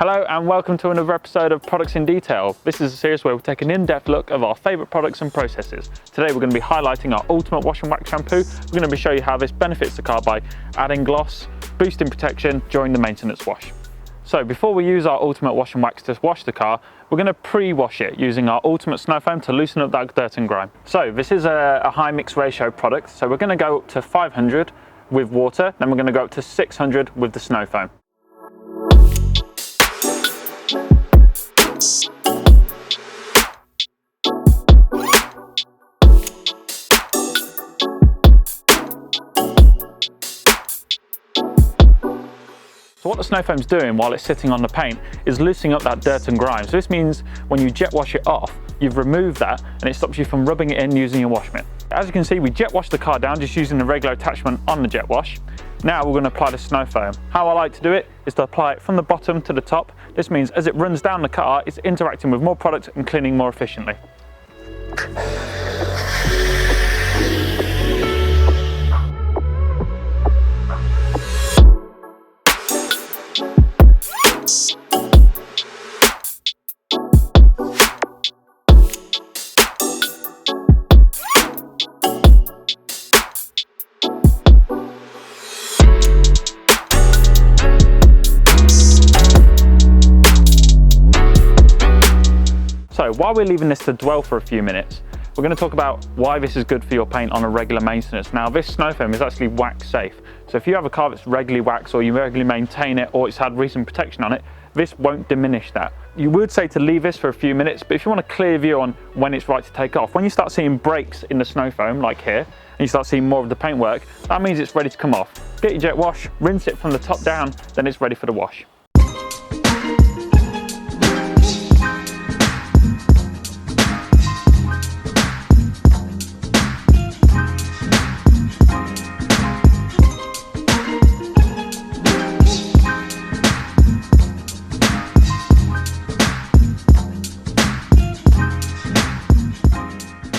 Hello and welcome to another episode of Products in Detail. This is a series where we take an in-depth look of our favourite products and processes. Today we're going to be highlighting our Ultimate Wash and Wax Shampoo. We're going to be showing you how this benefits the car by adding gloss, boosting protection during the maintenance wash. So before we use our Ultimate Wash and Wax to wash the car, we're going to pre-wash it using our Ultimate Snow Foam to loosen up that dirt and grime. So this is a high mix ratio product, so we're going to go up to 500 with water, then we're going to go up to 600 with the snow foam. So what the snow foam's doing while it's sitting on the paint is loosening up that dirt and grime. So this means when you jet wash it off, you've removed that and it stops you from rubbing it in using your wash mitt. As you can see, we jet washed the car down just using the regular attachment on the jet wash. Now we're going to apply the snow foam. How I like to do it is to apply it from the bottom to the top. This means as it runs down the car, it's interacting with more product and cleaning more efficiently. So while we're leaving this to dwell for a few minutes, we're going to talk about why this is good for your paint on a regular maintenance. Now this snow foam is actually wax safe. So if you have a car that's regularly waxed or you regularly maintain it or it's had recent protection on it, this won't diminish that. You would say to leave this for a few minutes, but if you want a clear view on when it's right to take off, when you start seeing breaks in the snow foam like here, and you start seeing more of the paintwork, that means it's ready to come off. Get your jet wash, rinse it from the top down, then it's ready for the wash.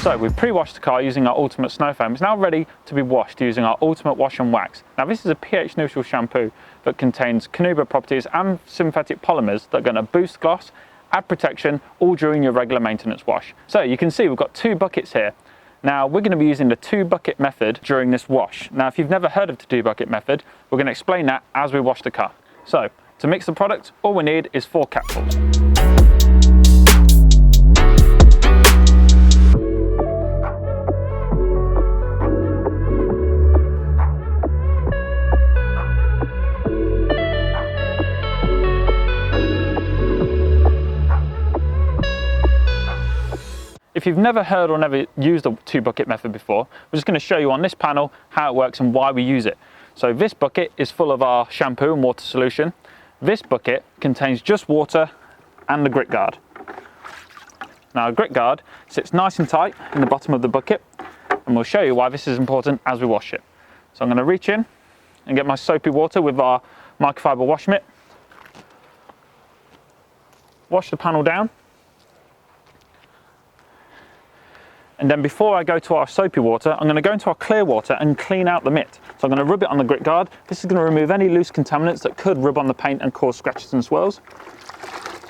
So we've pre-washed the car using our Ultimate Snow Foam. It's now ready to be washed using our Ultimate Wash and Wax. Now this is a pH neutral shampoo that contains carnauba properties and synthetic polymers that are going to boost gloss, add protection, all during your regular maintenance wash. So you can see we've got two buckets here. Now we're going to be using the 2-bucket method during this wash. Now if you've never heard of the 2-bucket method, we're going to explain that as we wash the car. So to mix the product, all we need is 4 capsules. If you've never heard or never used the 2-bucket method before, we're just going to show you on this panel how it works and why we use it. So this bucket is full of our shampoo and water solution. This bucket contains just water and the grit guard. Now a grit guard sits nice and tight in the bottom of the bucket, and we'll show you why this is important as we wash it. So I'm going to reach in and get my soapy water with our microfiber wash mitt. Wash the panel down. And then before I go to our soapy water, I'm going to go into our clear water and clean out the mitt. So I'm going to rub it on the grit guard. This is going to remove any loose contaminants that could rub on the paint and cause scratches and swirls.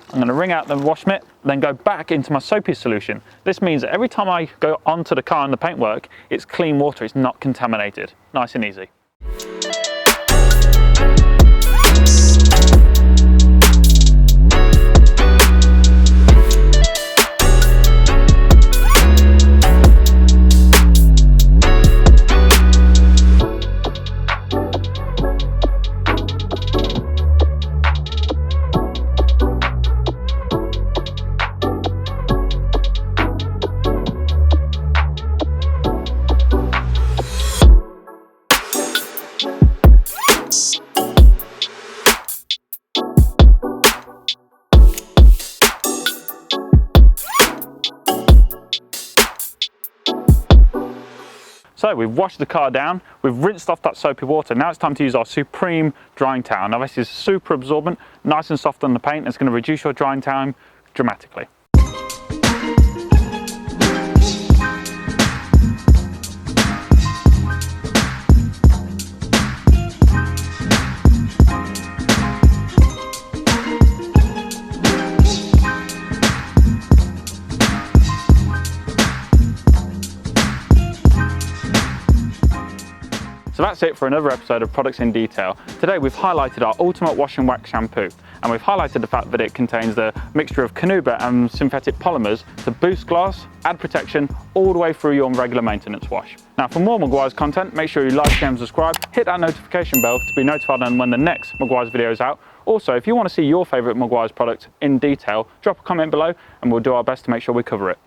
I'm going to wring out the wash mitt, then go back into my soapy solution. This means that every time I go onto the car and the paintwork, it's clean water, it's not contaminated. Nice and easy. So we've washed the car down, we've rinsed off that soapy water. Now it's time to use our Supreme drying towel. Now this is super absorbent, nice and soft on the paint. It's going to reduce your drying time dramatically. So that's it for another episode of Products in Detail. Today we've highlighted our ultimate wash and wax shampoo, and we've highlighted the fact that it contains the mixture of carnauba and synthetic polymers to boost glass, add protection all the way through your regular maintenance wash. Now for more Meguiars content, make sure you like, share and subscribe, hit that notification bell to be notified on when the next Meguiars video is out. Also, if you want to see your favourite Meguiars product in detail, drop a comment below and we'll do our best to make sure we cover it.